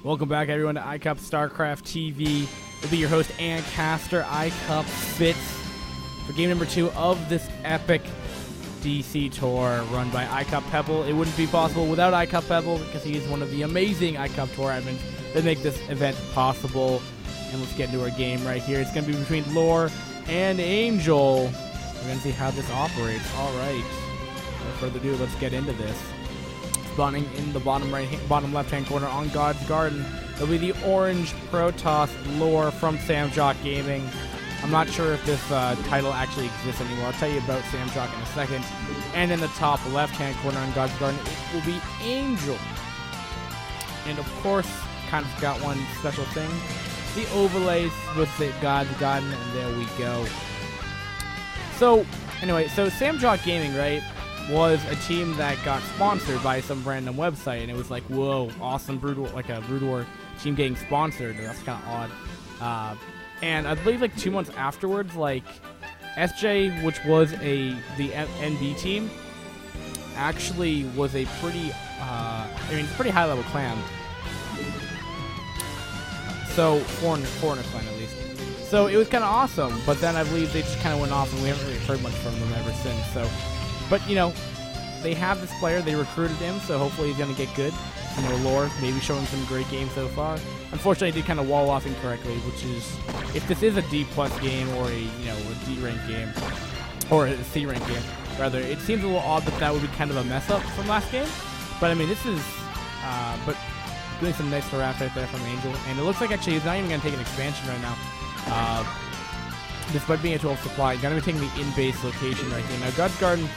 Welcome back, everyone, to iCup StarCraft TV. It'll be your host and caster, iCup Fitz, for game number 2 of this epic DC tour run by iCCup.Pebble. It wouldn't be possible without iCCup.Pebble because he is one of the amazing iCup tour admins that make this event possible. And let's get into our game right here. It's going to be between Lore and Angel. We're going to see how this operates. All right. Without further ado, let's get into this. Spawning in the bottom left-hand corner on God's Garden, it'll be the orange Protoss Lore from Samjock Gaming. I'm not sure if this title actually exists anymore. I'll tell you about Samjock in a second. And in the top left-hand corner on God's Garden, it will be Angel. And of course, kind of got one special thing. The overlays with the God's Garden, and there we go. So, anyway, so Samjock Gaming, right, was a team that got sponsored by some random website, and it was like, whoa, awesome Brood War, like a Brood War team getting sponsored. That's kind of odd. And I believe like 2 months afterwards, like SJ, which was the NB team, actually was a pretty, pretty high level clan. So foreigner clan at least. So it was kind of awesome. But then I believe they just kind of went off, and we haven't really heard much from them ever since. So. But, you know, they have this player. They recruited him, so hopefully he's going to get good. You know, Lore, maybe showing some great games so far. Unfortunately, he did kind of wall off incorrectly, which is, if this is a D+ game or a D rank game, or a C rank game, rather, it seems a little odd that would be kind of a mess up from last game. But, I mean, this is, but doing some nice harass right there from Angel. And it looks like, actually, he's not even going to take an expansion right now. Despite being a 12 supply, he's going to be taking the in-base location right here. Now, God's Garden,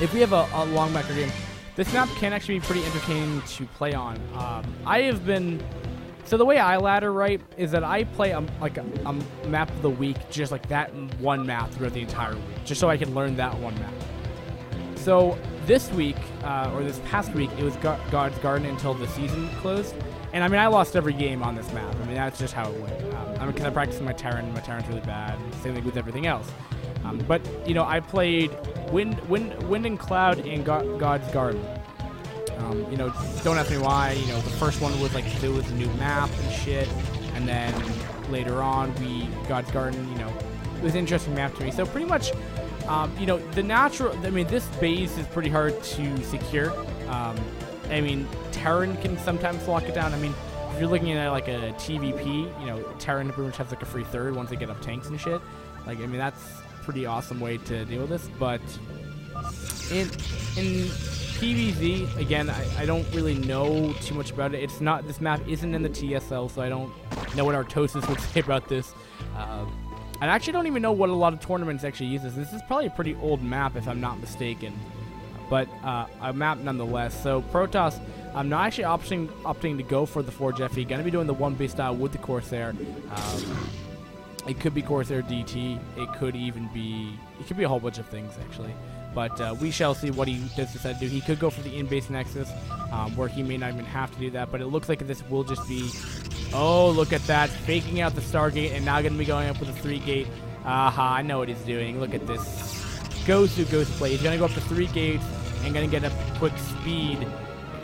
if we have a long macro game, this map can actually be pretty entertaining to play on. So the way I ladder, right, is that I play a map of the week, just like that one map throughout the entire week, just so I can learn that one map. So this week, or this past week, it was God's Garden until the season closed. And I mean, I lost every game on this map. I mean, that's just how it went. Because I practiced my Terran, and my Terran's really bad. Same thing with everything else. But, you know, I played Wind and Cloud in God's Garden. You know, don't ask me why. You know, the first one was like, there was a new map and shit. And then later on, God's Garden, you know, it was an interesting map to me. So pretty much, you know, this base is pretty hard to secure. I mean, Terran can sometimes lock it down. I mean, if you're looking at like a TVP, you know, Terran pretty much has like a free third once they get up tanks and shit. Like, I mean, that's pretty awesome way to deal with this. But in PvZ, again, I don't really know too much about it. This map isn't in the TSL, so I don't know what Artosis would say about this. I actually don't even know what a lot of tournaments actually use this. This is probably a pretty old map if I'm not mistaken. But a map nonetheless. So Protoss, I'm not actually opting to go for the Forge FE. Gonna be doing the 1 base style with the Corsair. It could be Corsair DT. It could be a whole bunch of things actually. But we shall see what he does decide to do. He could go for the in-base Nexus, where he may not even have to do that. But it looks like this will just be, oh, look at that, faking out the Stargate and now going to be going up with a 3-gate. Aha, I know what he's doing. Look at this. Goes to Ghost Play. He's going to go up to 3 gates and going to get a quick speed,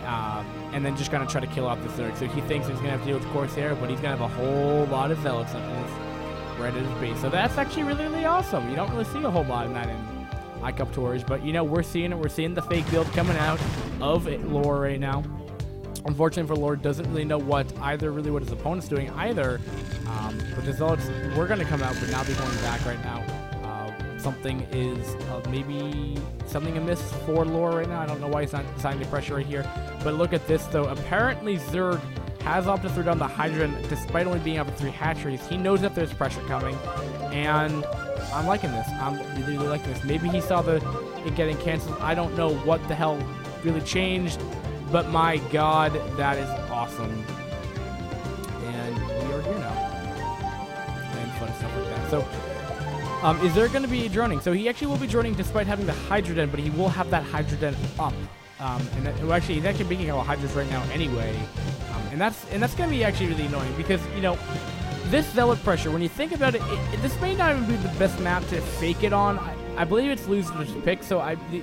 and then just going to try to kill off the Zerg. So he thinks he's going to have to deal with Corsair, but he's going to have a whole lot of Zealots up in this right at his base. So that's actually really, really awesome. You don't really see a whole lot in that in iCup tours, but you know, we're seeing it. We're seeing the fake build coming out of Lore right now. Unfortunately for Lore, doesn't really know what his opponent's doing either. But the Zealots were going to come out, but now they're going back right now. Something is maybe something amiss for Lore right now. I don't know why he's not deciding to pressure right here. But look at this, though. Apparently, Zerg has opted to throw down the Hydra, despite only being up at 3 hatcheries. He knows that there's pressure coming, and I'm liking this. I'm really, really liking this. Maybe he saw it getting canceled. I don't know what the hell really changed, but my God, that is awesome. And we are here now. And fun stuff like that. So, is there going to be droning? So he actually will be droning despite having the Hydra Den, but he will have that Hydra Den up. He's actually making all Hydras right now anyway. And that's going to be actually really annoying because, you know, this Zealot pressure, when you think about it, this may not even be the best map to fake it on. I believe it's loser's pick, so the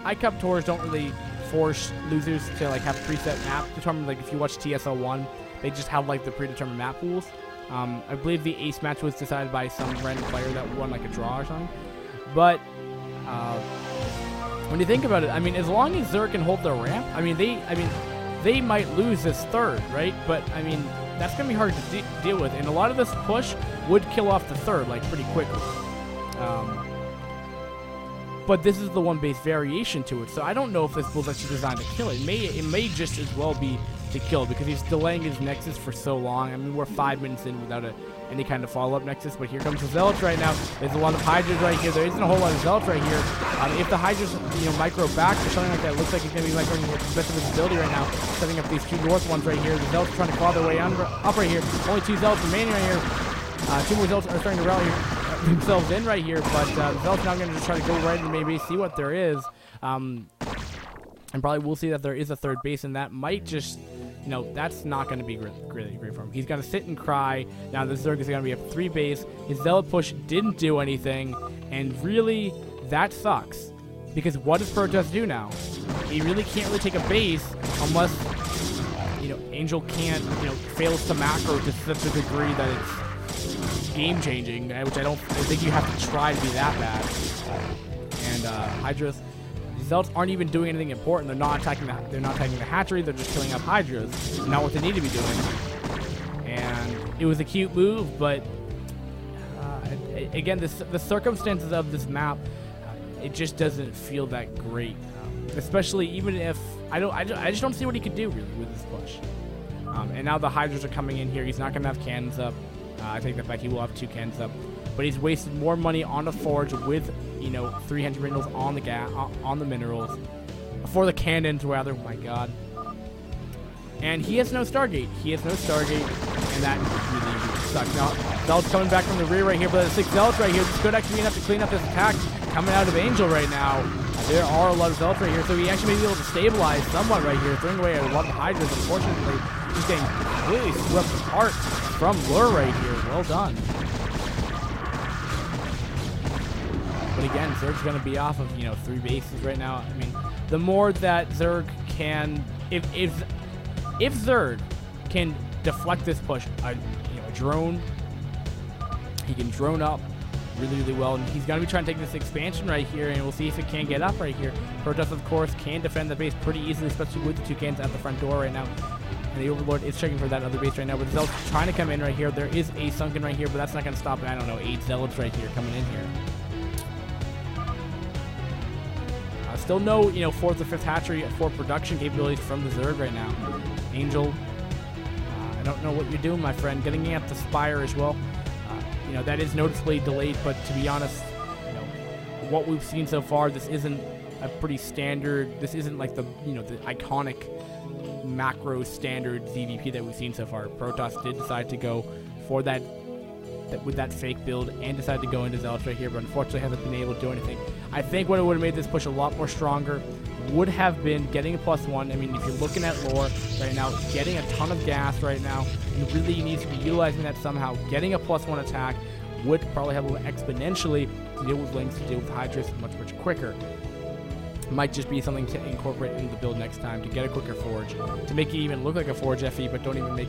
iCup tours don't really force losers to like have preset map determined. Like if you watch TSL 1, they just have like the predetermined map pools. I believe the ace match was decided by some random player that won like a draw or something. But when you think about it, I mean, as long as Zerg can hold their ramp, they might lose this third, right? But I mean, that's gonna be hard to deal with, and a lot of this push would kill off the third like pretty quickly. But this is the one base variation to it, so I don't know if this build's actually designed to kill it. It may just as well be to kill, because he's delaying his Nexus for so long. I mean, we're 5 minutes in without any kind of follow-up Nexus, but here comes the Zealots right now. There's a lot of Hydras right here. There isn't a whole lot of Zealots right here. If the Hydras, micro back or something like that, it looks like he's going to be microing with the best of his ability right now, setting up these 2 north ones right here. The Zealots are trying to claw their way up right here. Only 2 Zealots remaining right here. 2 more Zealots are starting to rally themselves in right here, but the Zealots now going to just try to go right and maybe see what there is. And probably we'll see that there is a third base, and that might just, that's not going to be really great for him. He's going to sit and cry. Now the Zerg is going to be up 3 base. His Zealot push didn't do anything, and really, that sucks. Because what does Protoss do now? He really can't really take a base unless, Angel can't, fails to macro to such a degree that it's game-changing, which I think you have to try to be that bad. And Hydras, the Zealots aren't even doing anything important. They're not attacking the hatchery. They're just killing up Hydras. Not what they need to be doing. And it was a cute move, but again, the circumstances of this map, it just doesn't feel that great. Especially even if I just don't see what he could do really with this push. And now the Hydras are coming in here. He's not going to have cannons up. I take that back. He will have 2 cannons up, but he's wasted more money on the forge with 300 minerals on the minerals for the cannons rather. Oh my god! And he has no Stargate. And that really sucks. Now Zealots coming back from the rear right here, but the 6 Zealots right here. This could actually be enough to clean up this attack coming out of Angel right now. There are a lot of Zealots right here, so he actually may be able to stabilize somewhat right here, throwing away a lot of Hydras. Unfortunately, he's getting completely swept apart from Lure right here. Well done. But again, Zerg's going to be off of 3 bases right now. I mean, the more that Zerg can, if Zerg can deflect this push, a drone, he can drone up really well, and he's going to be trying to take this expansion right here, and we'll see if it can get up right here. Protoss, of course, can defend the base pretty easily, especially with the 2 cannons at the front door right now. And the Overlord is checking for that other base right now, but the Zealots trying to come in right here. There is a sunken right here, but that's not going to stop, 8 Zealots right here coming in here. Still no, 4th or 5th hatchery for production capabilities from the Zerg right now. Angel, I don't know what you're doing, my friend. Getting at the Spire as well. That is noticeably delayed, but to be honest, what we've seen so far, this isn't a pretty standard, this isn't like the, the iconic macro standard ZVP that we've seen so far. Protoss did decide to go for that with that fake build and decided to go into Zealots right here, but unfortunately hasn't been able to do anything. I think what would have made this push a lot more stronger would have been getting a +1. I mean, if you're looking at lore right now, getting a ton of gas right now, and really needs to be utilizing that somehow. Getting a +1 attack would probably help exponentially to deal with Lynx, to deal with Hydras much quicker. Might just be something to incorporate into the build next time to get a quicker forge, to make it even look like a forge FE, but don't even make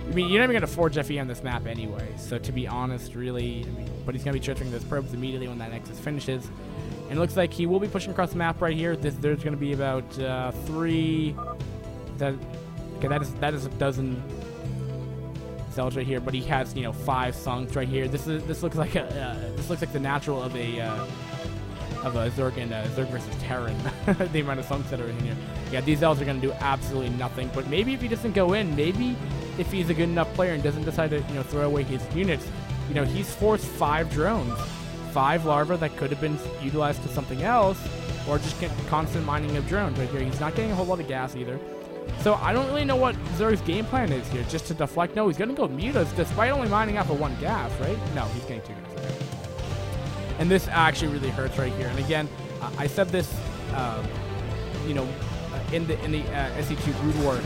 I mean, you're not even going to forge FE on this map anyway, so to be honest, really, but he's going to be transferring those probes immediately when that Nexus finishes. And it looks like he will be pushing across the map right here. There's going to be about 3... that is a dozen Zealots right here, but he has 5 sunks right here. This looks like the natural of a Zerg and Zerg versus Terran. The amount of sunks that are in here. Yeah, these Zealots are going to do absolutely nothing. But maybe if he doesn't go in, maybe if he's a good enough player and doesn't decide to throw away his units, he's forced 5 drones, 5 larvae that could have been utilized to something else, or just get constant mining of drones right here. He's not getting a whole lot of gas either. So I don't really know what Zerg's game plan is here, just to deflect. No, he's going to go Mutas, despite only mining off of 1 gas, right? No, he's getting 2 gas. And this actually really hurts right here. And again, I said this, in the SC2 Brood War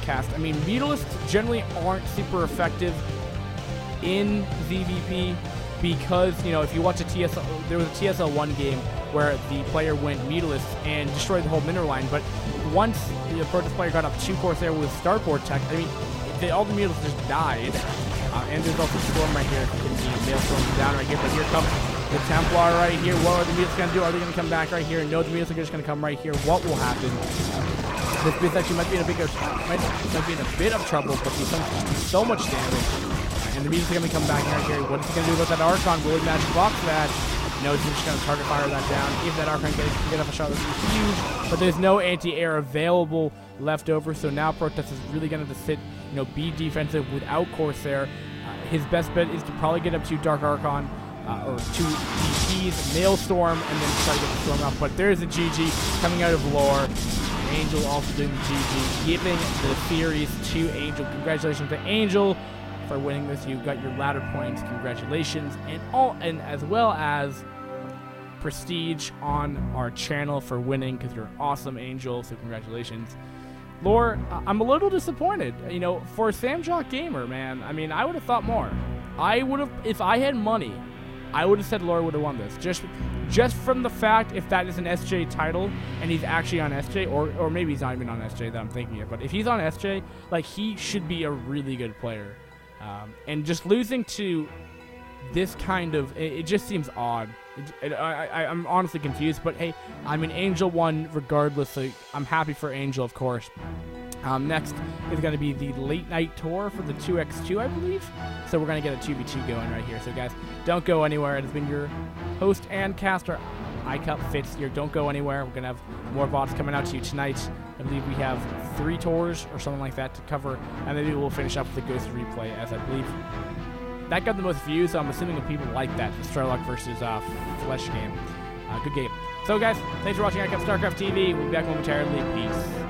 cast. I mean, Mutalisks generally aren't super effective in ZVP. because, you know, if you watch a TSL, there was a TSL 1 game where the player went meterless and destroyed the whole mineral line, but once the Protoss player got up 2 Corsair with Starport tech, I mean, all the meterless just died. And there's also Storm right here. You can see Maelstrom down right here, but here comes the Templar right here. What are the meterless going to do? Are they going to come back right here? No, the meterless are just going to come right here. What will happen? This beast actually might be in a bit of trouble, but he's done so much damage. And the meterless are going to come back right here. What is he going to do about that Archon? Will he match box that? No, he's just going to target fire that down. If that Archon can get up a shot, that's huge. But there's no anti-air available left over, so now Protoss is really going to sit, you know, be defensive without Corsair. His best bet is to probably get up to Dark Archon or 2 DPs, Maelstrom, and then try to get the Storm out. But there's a GG coming out of lore. Angel also doing the GG, giving the series to Angel. Congratulations to Angel for winning this. You got your ladder points. Congratulations, and as well as prestige on our channel for winning, because you're an awesome, Angel. So congratulations. Lore, I'm a little disappointed. You know, for Samjock Gamer, man, I mean, I would have thought more. I would have, if I had money, I would have said Lore would have won this. Just from the fact, if that is an SJ title, and he's actually on SJ, or maybe he's not even on SJ that I'm thinking of, but if he's on SJ, like, he should be a really good player. And just losing to this kind of, it just seems odd. I'm honestly confused, but hey, I mean, Angel won regardless, so I'm happy for Angel, of course. Next is going to be the late night tour for the 2x2, I believe. So we're going to get a 2v2 going right here. So guys, don't go anywhere. It has been your host and caster, iCCup Fitz here. Don't go anywhere. We're going to have more VODs coming out to you tonight. I believe we have 3 tours or something like that to cover, and maybe we'll finish up with the Ghost replay, as I believe that got the most views, so I'm assuming that people like that, the Starlock versus Flesh game. Good game. So guys, thanks for watching iCCup StarCraft TV. We'll be back momentarily. Peace.